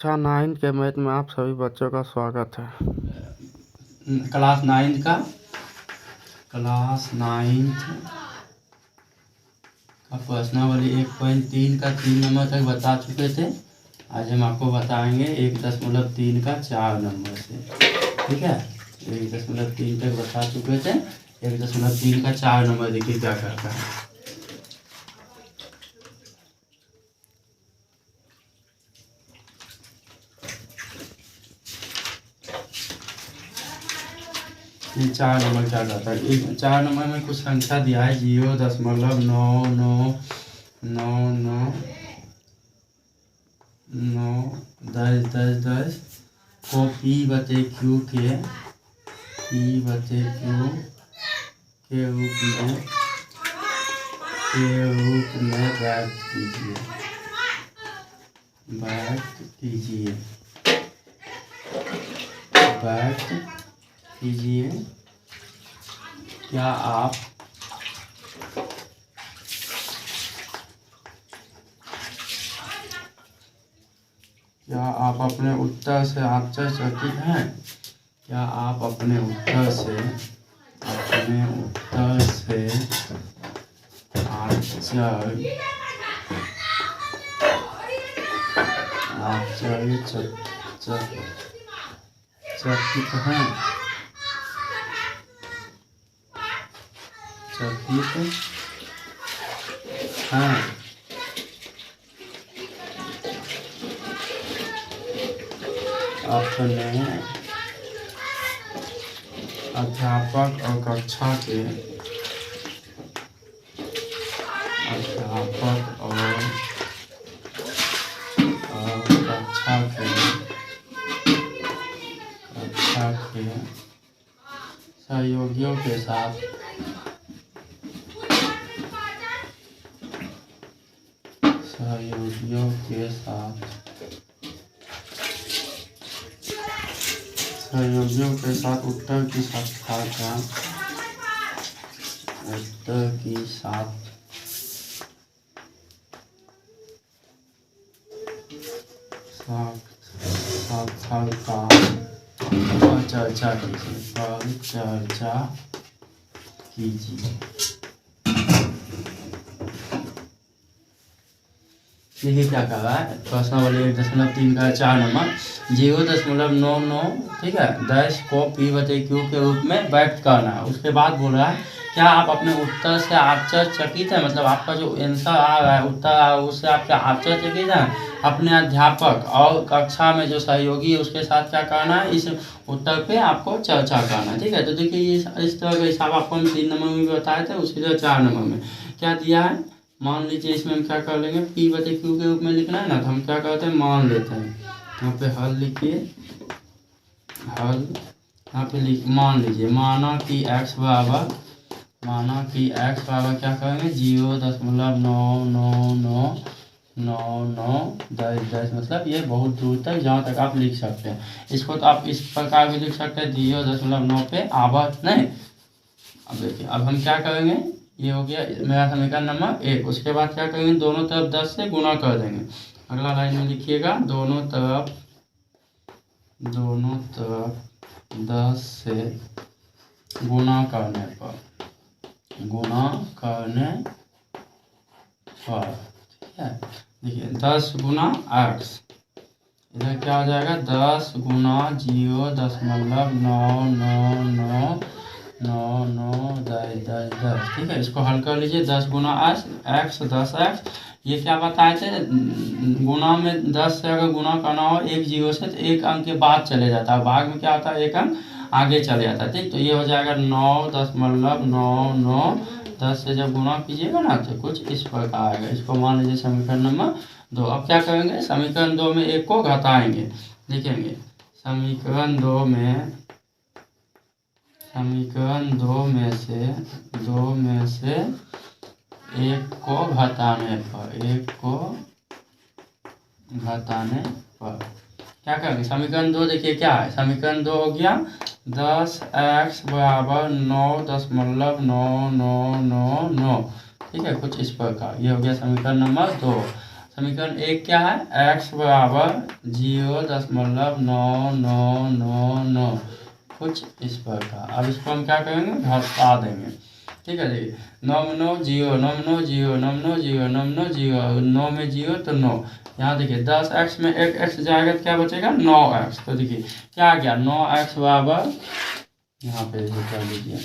कक्षा 9 के मैथ में आप सभी बच्चों का स्वागत है। क्लास 9 का प्रश्नावली 1.3 का 3 नंबर तक बता चुके थे। आज हम आपको बताएंगे 1.3 का 4 नंबर से। ठीक है, 1.3 तक बता चुके थे। 1.3 का 4 नंबर देखिए क्या करता है। ये 4 नंबर क्या करता है। 4 नंबर में कुछ संख्या दिया है 0.9999910 को P/Q के रूप में व्यक्त कीजिए। क्या आप अपने उत्तर से आश्चर्यचकित हैं? क्या आप अपने उत्तर से चकित हैं? अपने अध्यापक और कक्षा के सहयोगियों के साथ उत्तर की साक्षात्कार पर चर्चा कीजिए। देखिए क्या कर रहा है। प्रश्नावली 1.3 का 4 नंबर 0.99 ठीक है 10 को P/Q के रूप में व्यक्त करना है। उसके बाद बोल रहा है क्या आप अपने उत्तर से आश्चर्यचकित है, मतलब आपका जो आंसर आ रहा है, उत्तर आ रहा है, उससे आप क्या आश्चर्यचकित हैं? अपने अध्यापक और कक्षा में जो सहयोगी है उसके साथ क्या करना है, इस उत्तर पे आपको चर्चा करना है। ठीक है, तो देखिए ये इस तरह का हिसाब आपको हम 3 नंबर में भी बताए थे, उसी तरह 4 नंबर में क्या दिया है। मान लीजिए इसमें हम क्या कर लेंगे, P/Q के रूप में लिखना है ना, तो हम क्या करते हैं मान लेते हैं। यहाँ पे हल लिखिए, यहाँ पे मान लीजिए माना कि x बराबर क्या करेंगे 0.9999910 मतलब ये बहुत दूर तक जहाँ तक आप लिख सकते हैं। इसको तो आप इस प्रकार भी लिख सकते हैं 0.9 पे आवर्त नहीं। अब देखिए अब हम क्या करेंगे, ये हो गया मेरा समीकरण नंबर 1। उसके बाद क्या करेंगे, दोनों तरफ 10 से गुना कर देंगे। अगला लाइन में लिखिएगा दोनों तरफ 10 से गुना करने पर ठीक है। देखिए 10 गुना x, इधर क्या हो जाएगा 10 गुना 0.9999910 ठीक है। इसको हल कर लीजिए 10 गुना x 10x। ये क्या बताए थे, गुना में 10 से अगर गुना करना हो एक 0 से तो एक अंक के बाद चले जाता है, भाग में क्या होता है एक अंक आगे चले जाता है। ठीक, तो ये हो जाएगा 9.99 10 से जब गुना कीजिएगा ना तो कुछ इस प्रकार आएगा। इसको मान लीजिए समीकरण नंबर 2। अब क्या करेंगे, समीकरण 2 में एक को घटाएंगे। देखेंगे समीकरण 2 में से एक को घटाने पर क्या करेंगे, समीकरण 2 देखिए क्या है। समीकरण 2 हो गया 10x बराबर 9.9999 ठीक है, कुछ इस प्रकार। ये हो गया समीकरण नंबर 2। समीकरण 1 क्या है, x बराबर 0.9999 कुछ इस प्रकार। अब इसको हम क्या करेंगे, घटा देंगे। ठीक है, देखिए 9 में 9 0, 9 में 9 0, 9 में 9 0, 9 में 9 0, 9 में 0 तो 9। यहाँ देखिए 10x में एक x जाएगा तो क्या बचेगा, 9x। तो देखिए क्या गया, 9x बराबर, यहाँ पे कर लीजिए,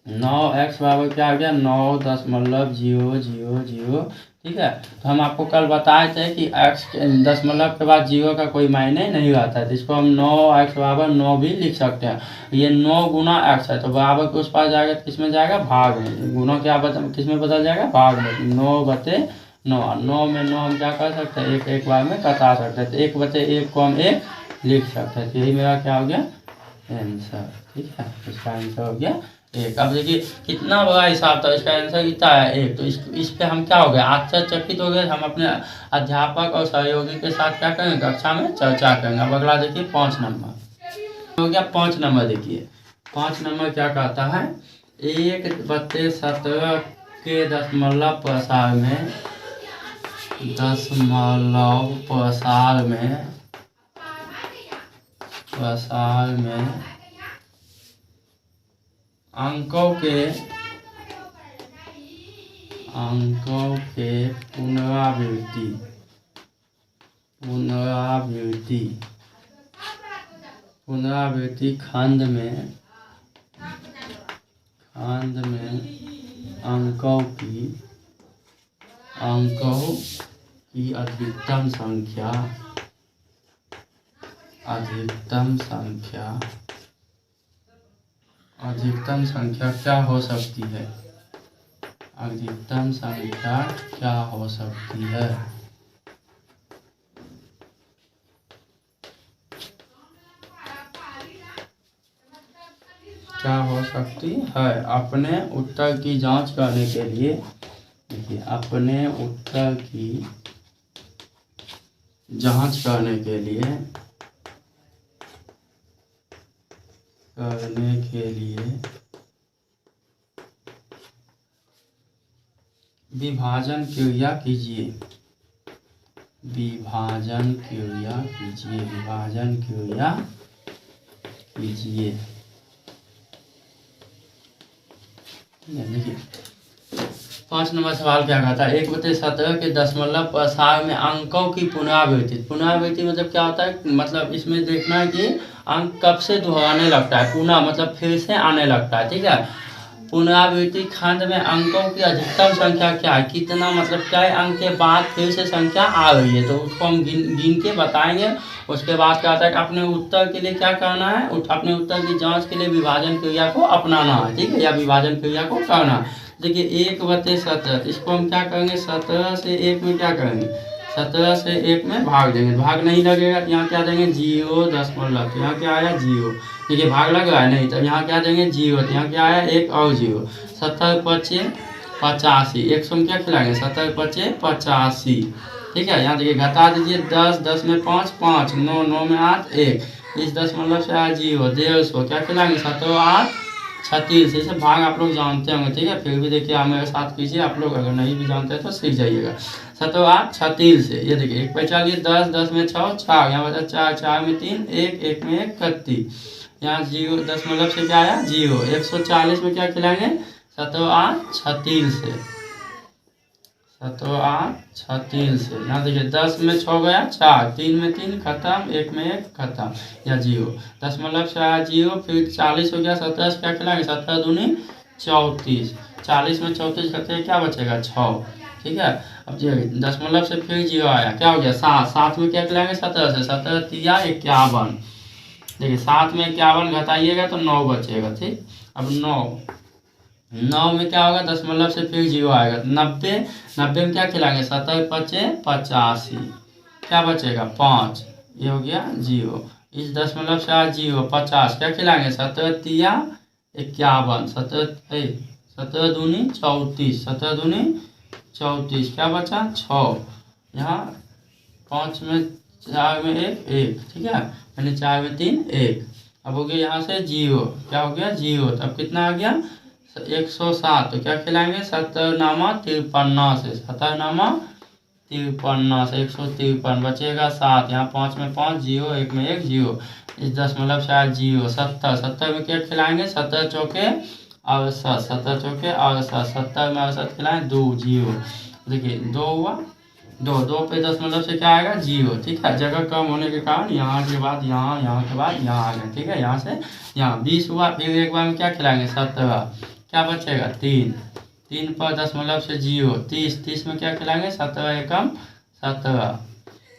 9x बराबर क्या आ गया, 9.000। ठीक है, तो हम आपको कल बताए थे कि x दशमलव के बाद 0 का कोई मायने नहीं आता है, तो इसको हम 9x बराबर 9 भी लिख सकते हैं। ये 9 गुना x है, तो बराबर के उस पास जाएगा तो किस में जाएगा, भाग में। गुना क्या किस में बदल जाएगा, भाग में। 9/9, 9 में 9 हम क्या कर सकते हैं, एक एक बार में कटा सकते हैं, तो 1/1 को हम 1 लिख सकते हैं। तो यही मेरा क्या हो गया, आंसर। ठीक है, इसका आंसर हो गया 1। अब देखिए कितना बड़ा हिसाब था, इसका आंसर कितना है, 1। तो इस पे हम क्या हो गए, आश्चर्यचकित हो गए। हम अपने अध्यापक और सहयोगी के साथ क्या करेंगे, कक्षा में चर्चा करेंगे। अब अगला देखिए 5 नंबर हो गया। 5 नंबर देखिए, 5 नंबर क्या कहता है, 1/17 के दशमलव प्रसार में, प्रसार में अंकों के पुनरावृत्ति खंड में अंकों की अधिकतम संख्या क्या हो सकती है, अधिकतम संख्या क्या हो सकती है। क्या हो सकती है, अपने उत्तर की जांच करने के लिए, देखिए अपने उत्तर की जांच करने के लिए विभाजन क्रिया कीजिए। देखिए 5 नंबर सवाल क्या कहता है, 1/17 के दशमलव प्रसार में अंकों की पुनरावृत्ति मतलब क्या होता है, मतलब इसमें देखना है कि अंक कब से दोहराने लगता है, पुनः मतलब फिर से आने लगता है। ठीक है, पुनरावृत्ति खंड में अंकों की अधिकतम संख्या क्या है, कितना मतलब क्या अंक के बाद फिर से संख्या आ रही है, तो उसको हम गिन के बताएंगे। उसके बाद क्या होता है कि अपने उत्तर के लिए क्या करना है, अपने उत्तर की जांच के लिए विभाजन क्रिया को अपनाना है। ठीक है, या विभाजन क्रिया को करना। देखिए 1/17, इसको हम क्या करेंगे, 17 से 1 में क्या करेंगे, 17 से 1 में भाग देंगे। भाग नहीं लगेगा, यहाँ क्या देंगे 0., तो यहाँ क्या आया 0। देखिए भाग लग रहा है नहीं, तो यहाँ क्या देंगे 0, तो यहाँ क्या आया 1 और 0। 70/5 85, 1 सौ क्या खिलाएंगे, 70/5 85। ठीक है, यहाँ देखिए घटा दीजिए, 10 में 5 5, 9 में 8 1, इस दशमलव से आया 0, 150 क्या खिलाएंगे, 7 36। इसे भाग आप लोग जानते होंगे। ठीक है, फिर भी देखिए आप मेरे साथ कीजिए, आप लोग अगर नहीं भी जानते तो सीख जाइएगा। 7 से ये देखिए 1 पे चलिए, 10 में 6 4, यहाँ बचा 4, 4 में 3 1, 1 में 1 31। यहाँ 0 दशमलव से क्या आया 0। 140 में क्या खिलाएंगे, 7 से 7 से। यहाँ देखिए 10 में 6 गया 4, 3 में 3 खत्म, 1 में 1 खत्म, या 0 दशमलव से आया 0। फिर 40 हो गया, 17 से क्या खिलाएंगे, 17 दूनी 34, 40 में 34 करते क्या बचेगा 6। ठीक है, अब दशमलव से फिर 0 आया, क्या हो गया 7, 7 में क्या खिलाएंगे 17 से, 17 तिया 51। देखिए 7 में 51 घटाइएगा तो 9 बचेगा। ठीक, अब 9 में क्या होगा, दशमलव से फिर 0 आएगा, 90 में क्या खिलाएंगे, 7 × 5 = 85, क्या बचेगा 5, ये हो गया 0। इस दशमलव से आज 0 50 क्या खिलाएंगे, 7 तिया 51, 17 दूनी 34, 17 दूनी 34, क्या बचा 6। यहाँ 5 में 4 में 1 1, ठीक है, यानी 4 में 3 1। अब हो गया यहाँ से 0, क्या हो गया 0, तब कितना आ गया 107। तो क्या खिलाएंगे 17 नामा 53 से, 17 नामा 53 से 153 बचेगा 7, यहाँ 5 में 5 जीरो, 1 में 1 जीरो, इस दशमलव से आज जीरो। 70, 70 में क्या खिलाएंगे? 70 चौके अड़सठ, 70 चौके अड़सठ, 70 में अड़सठ खिलाएं 2 जीरो। देखिए 2 हुआ, 2 पे दशमलव से क्या आएगा? जीरो। ठीक है, जगह कम होने के कारण यहाँ के बाद यहाँ, यहाँ के बाद यहाँ आ गए। ठीक है, यहाँ से यहाँ 20 हुआ, फिर एक बार में क्या खिलाएंगे? 17, क्या बचेगा? 3, 3 पर दशमलव से जीरो। 30, 30 में क्या खिलाएंगे? 17 एकम 17।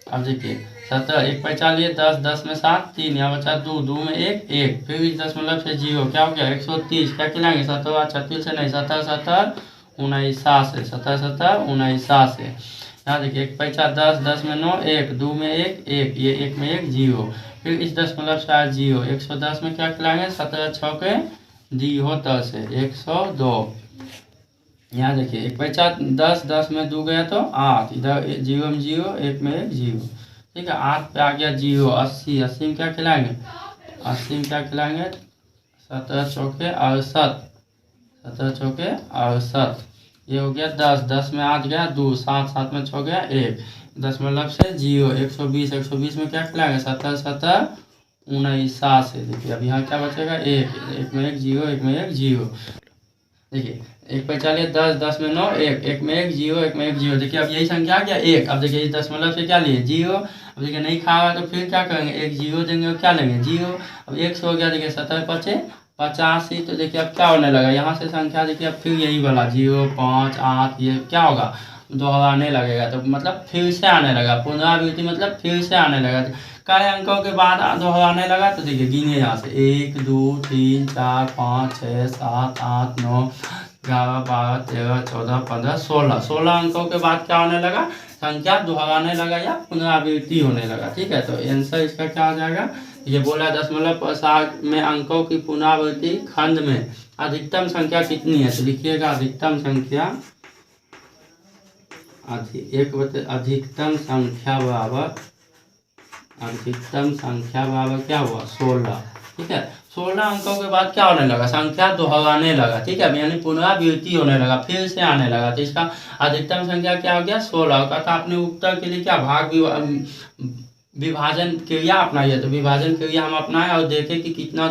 अब देखिए 17, 1 पर 40, 10, 10 में 7, 3, यहाँ बचा 2, 2 में 1, 1, फिर इस दशमलव से जीरो, क्या हो गया? 130, क्या खिलाएंगे? 17, 36 से नहीं, 17, 17, 49 से, 17, 17, 49 से। यहाँ देखिए 1 पैसा 10, 10 में 9, 1, 2 में 1, 1, ये 1 में 1 जीरो, फिर इस दशमलव से आज जीरो। 110 में क्या खिलाएंगे? 17 छक्के दी हो 10 है, 102। यहाँ देखिए 1 पैसा 10, 10 में 2 गया तो 8, इधर जीरो में जीरो, 1 में 1 जीरो। ठीक है, 8 पे आ गया जीरो। 80, 80 में क्या खिलाएंगे? 80 में क्या खिलाएंगे? 17 चौके अड़सठ, 17 चौके अड़सठ, ये हो गया 10, 10 में 8 गया 2, 7, 7 में 6 गया 1, दशमलव से जीरो। 120, 120 में क्या खिलाएंगे? 17, 17, 49 से। देखिए अब यहाँ क्या बचेगा? 1, 1 में 1 जीरो, 1 में 1 जीरो। देखिए 1 पे 40, 10, 10 में 9, 1, 1 में 1 जीरो, 1 में 1 जीरो। देखिए अब यही संख्या क्या? 1। अब देखिए इस दशमलव से क्या लिए? जीरो। अब देखिए नहीं खाएगा तो फिर क्या करेंगे? 1 जीरो देंगे और क्या लेंगे? जीरो। अब 1 से हो गया, देखिए 17 पचे 85। तो देखिए अब क्या होने लगा? यहाँ से संख्या देखिए अब फिर यही वाला 0, 5, 8, ये क्या होगा? दोहराने लगेगा, तो मतलब फिर से आने लगा। पुनरावृत्ति मतलब फिर से आने लगा। कई अंकों के बाद दोहराने लगा, तो देखिए गिने यहाँ से 1, 2, 3, 4, 5, 6, 7, 8, 9, 11, 12, 13, 14, 15, 16, 16 अंकों के बाद क्या होने लगा? संख्या दोहराने लगा या पुनरावृत्ति होने लगा। ठीक है, तो आंसर इसका क्या हो जाएगा? ये बोला दशमलव प्रसार में अंकों की पुनरावृत्ति खंड में अधिकतम संख्या कितनी है? तो लिखिएगा अधिकतम संख्या, अधिकतम संख्या बराबर, अधिकतम संख्या बराबर क्या हुआ? 16। ठीक है, 16 अंकों के बाद क्या होने लगा? संख्या दोहराने लगा। ठीक है, यानी पुनरावृत्ति होने लगा, फिर से आने लगा। तो इसका अधिकतम संख्या क्या हो गया? 16। कहा आपने उत्तर के लिए क्या भाग विभाजन क्रिया अपनाई है, तो विभाजन क्रिया हम अपनाएं और देखें कि कितना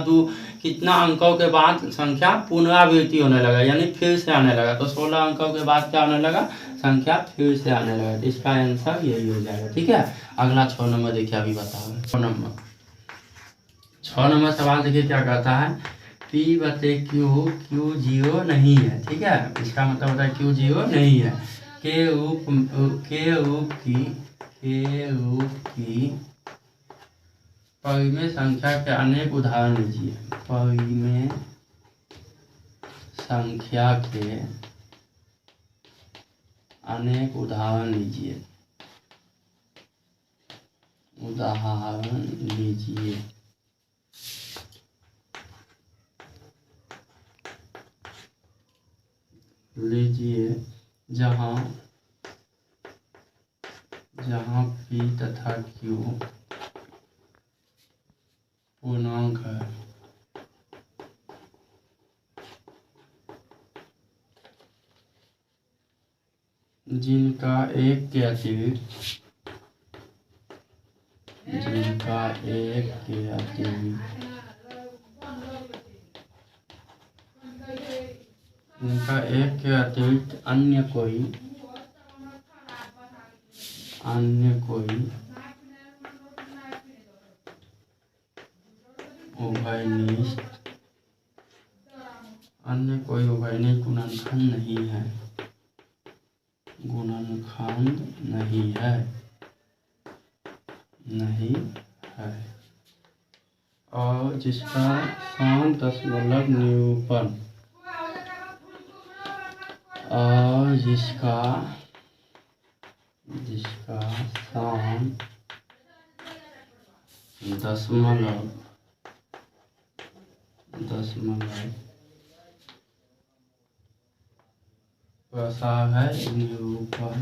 अंकों के बाद संख्या पुनरावृत्ति होने लगा, यानी फिर से आने लगा। तो 16 अंकों के बाद क्या होने लगा? संख्या फिर से आने लगा। तो इसका आंसर यही हो जाएगा। ठीक है, अगला 6 नंबर देखिए, अभी बताओ 6 नंबर सवाल देखिए क्या कहता है? P बटे Q, Q जीरो नहीं है। ठीक है, इसका मतलब होता है Q जीरो नहीं है। के रूप की परिमेय संख्या के अनेक उदाहरण लीजिए। परिमेय संख्या के अनेक उदाहरण लीजिए। उदाहरण लीजिए। जहाँ P तथा Q पूर्णांक है, जिनका एक के अतिरिक्त अन्य कोई उभयनिष्ठ गुणनखंड नहीं है और जिसका शांत दशमलव निरूपण और जिसका शांत दशमलव प्रसार है, निरूपण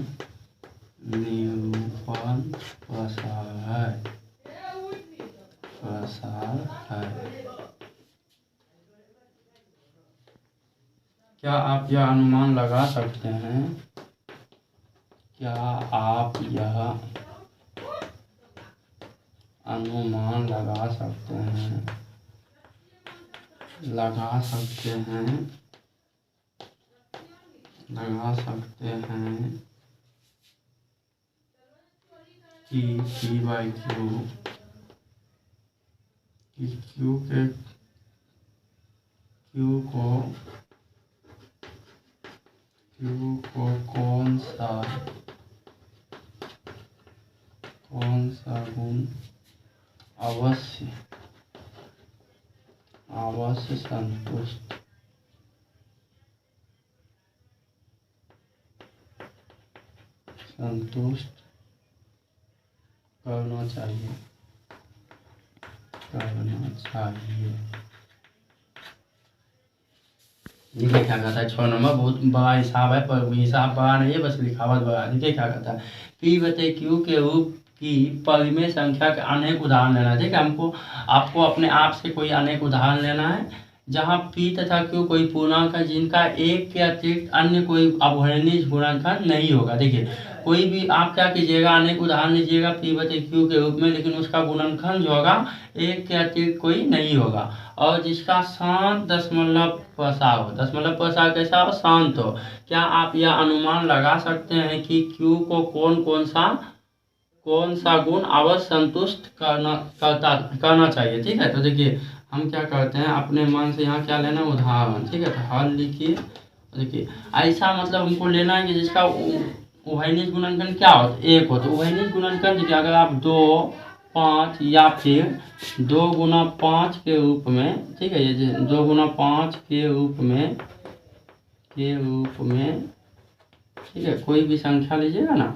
प्रसार है। क्या आप यह अनुमान लगा सकते हैं क्या आप यह अनुमान लगा सकते हैं कि P बाई Q को कौन सा गुण अवश्य संतुष्ट करना चाहिए। देखिए क्या कहता है 6 नंबर, बहुत बड़ा हिसाब है पर हिसाब बड़ा नहीं है, बस लिखावट बड़ा। देखिए क्या कहता है P बटे Q के रूप की परिमेय संख्या के अनेक उदाहरण लेना है। ठीक है, आपको अपने आप से कोई अनेक उदाहरण लेना है जहाँ P तथा Q कोई पूर्णांक है जिनका एक के अतिरिक्त अन्य कोई अवैधानिक गुणनखंड नहीं होगा। देखिए कोई भी आप क्या कीजिएगा, अनेक उदाहरण लीजिएगा P बटे Q के रूप में, लेकिन उसका गुणनखंड जो होगा एक के अतिरिक्त कोई नहीं होगा और जिसका शांत दशमलव प्रसार हो। दशमलव प्रसार कैसा हो? शांत हो। क्या आप यह अनुमान लगा सकते हैं कि Q को कौन सा गुण अवश्य संतुष्ट करना चाहिए। ठीक है, तो देखिए हम क्या करते हैं, अपने मन से यहाँ क्या लेना, उदाहरण। ठीक है, तो हल लिखिए। देखिए ऐसा मतलब हमको लेना है कि जिसका उभयनिष्ठ गुणनखंड क्या हो, एक हो। तो उभयनिष्ठ गुणनखंड देखिए अगर आप 2, 5 या फिर 2 गुना 5 के रूप में, ठीक है, ये 2 गुना 5 के रूप में, ठीक है, कोई भी संख्या लीजिएगा ना,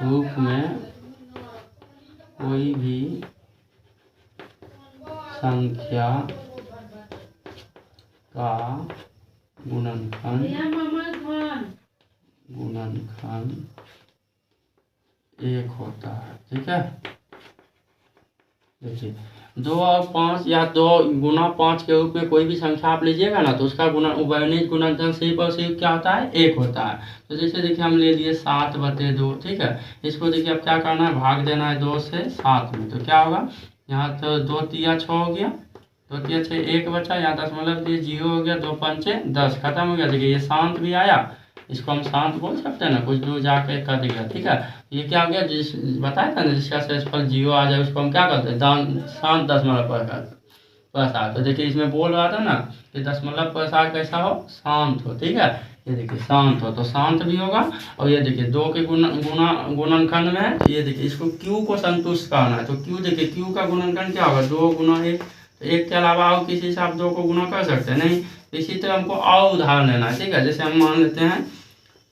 रूप में कोई भी संख्या का गुणनखंड 1 होता है। ठीक है, देखिए 2 और 5 या 2 गुना 5 के रूप में कोई भी संख्या आप लीजिएगा ना, तो उसका उभयनिष्ठ गुणनखंड सिर्फ और सिर्फ क्या होता है, 1 होता है। तो जैसे देखिए हम ले लिए 7 बटे 2। ठीक है, इसको देखिए अब क्या करना है, भाग देना है 2 से 7 में। तो क्या होगा, यहाँ तो 2 तिया 6 हो गया, 2 तिया 6, 1 बचा, यहाँ दशमलव दिए 0 हो गया, 2 पंचे 10, खत्म हो गया। देखिए ये शांत भी आया, इसको हम शांत बोल सकते हैं ना, कुछ दूर जाके कट गया। ठीक है, ये क्या हो गया, बताया था ना, जिसका शेषफल 0 आ जाए उसको हम क्या करते हैं, शांत दशमलव प्रसार। तो देखिए इसमें बोल रहा था ना कि दशमलव प्रसार कैसा हो, शांत हो। ठीक है, ये देखिए शांत हो, तो शांत भी होगा। और ये देखिए 2 के गुणनखंड में है, ये देखिए इसको Q को संतुष्ट करना है। तो Q देखिए Q का गुणनखंड क्या होगा, 2 गुना 1। तो 1 के अलावा और किसी से आप 2 को गुना कर सकते हैं नहीं। इसी तरह हमको और उदाहरण लेना है। ठीक है, जैसे हम मान लेते हैं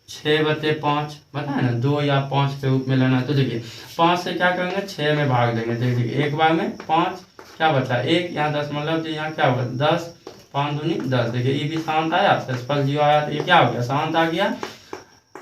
6 बटे 5, बताए ना, 2 या 5 के रूप में लेना है। तो देखिए 5 से क्या करेंगे, 6 में भाग देंगे। देखिए एक बार में 5 क्या बचा, 1, यहाँ दशमलव, यहाँ क्या होगा 10, 5 दूनी 10। देखिए ये भी शांत आया, शेषफल 0 आया, तो ये क्या हो गया, शांत आ गया।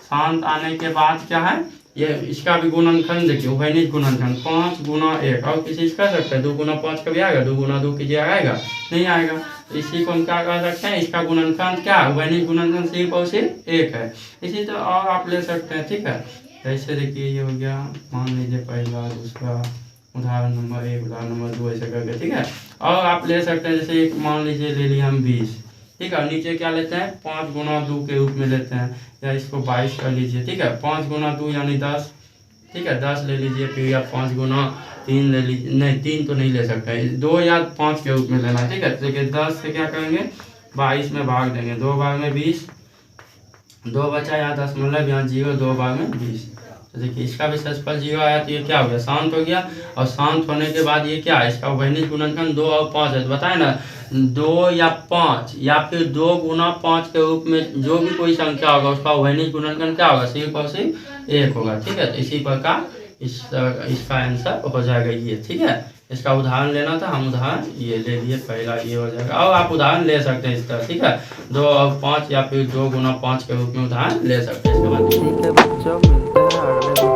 शांत आने के बाद क्या है, ये इसका भी गुणनखंड देखिए, उभयनिष्ठ गुणनखंड 5 गुना 1। और किसी से कर सकते हैं 2 गुना 5 कभी आएगा, 2 गुना 2 कीजिए आएगा, नहीं आएगा। तो इसी को हम क्या कर सकते हैं, इसका गुणनखंड क्या, उभयनिष्ठ गुणनखंड सिर्फ और सिर्फ 1 है। इसी तरह और आप ले सकते हैं। ठीक है, ऐसे देखिए ये हो गया, मान लीजिए पहला, दूसरा, उदाहरण नंबर 1, उदाहरण नंबर 2, ऐसे करके। ठीक है, और आप ले सकते हैं, जैसे एक मान लीजिए ले लिया हम 20। ठीक है, नीचे क्या लेते हैं, 5 गुना 2 के रूप में लेते हैं, या इसको 22 कर लीजिए। ठीक है, 5 गुना 2 यानी 10। ठीक है, 10 ले लीजिए, फिर या 5 गुना 3 ले लीजिए, नहीं 3 तो नहीं ले सकते, 2 या 5 के रूप में लेना। ठीक है, देखिए 10 से क्या करेंगे, 22 में भाग देंगे, 2 बार में 20, 2 बचा, यहाँ दशमलव, यहाँ 0, 2 बार में 20। तो देखिए इसका भी शेषफल 0 आया, तो ये क्या हो गया, शांत हो गया। और शांत होने के बाद ये क्या है, इसका उभयनिष्ठ गुणनखंड 2 और 5 है। तो बताए ना, 2 या 5 या फिर 2 गुना 5 के रूप में जो भी कोई संख्या होगा उसका उभयनिष्ठ गुणनखंड क्या होगा, सिर्फ और सिर्फ 1 होगा। ठीक है, तो इसी प्रकार इसका आंसर हो जाएगा ये। ठीक है, इसका उदाहरण लेना था, हम उदाहरण ये ले लिए, पहला ये हो जाएगा। और आप उदाहरण ले सकते हैं इस तरह। ठीक है, 2 और 5 या फिर 2 गुना 5 के रूप में उदाहरण ले सकते हैं। इसके बाद ठीक है बच्चों, मिलते हैं अगले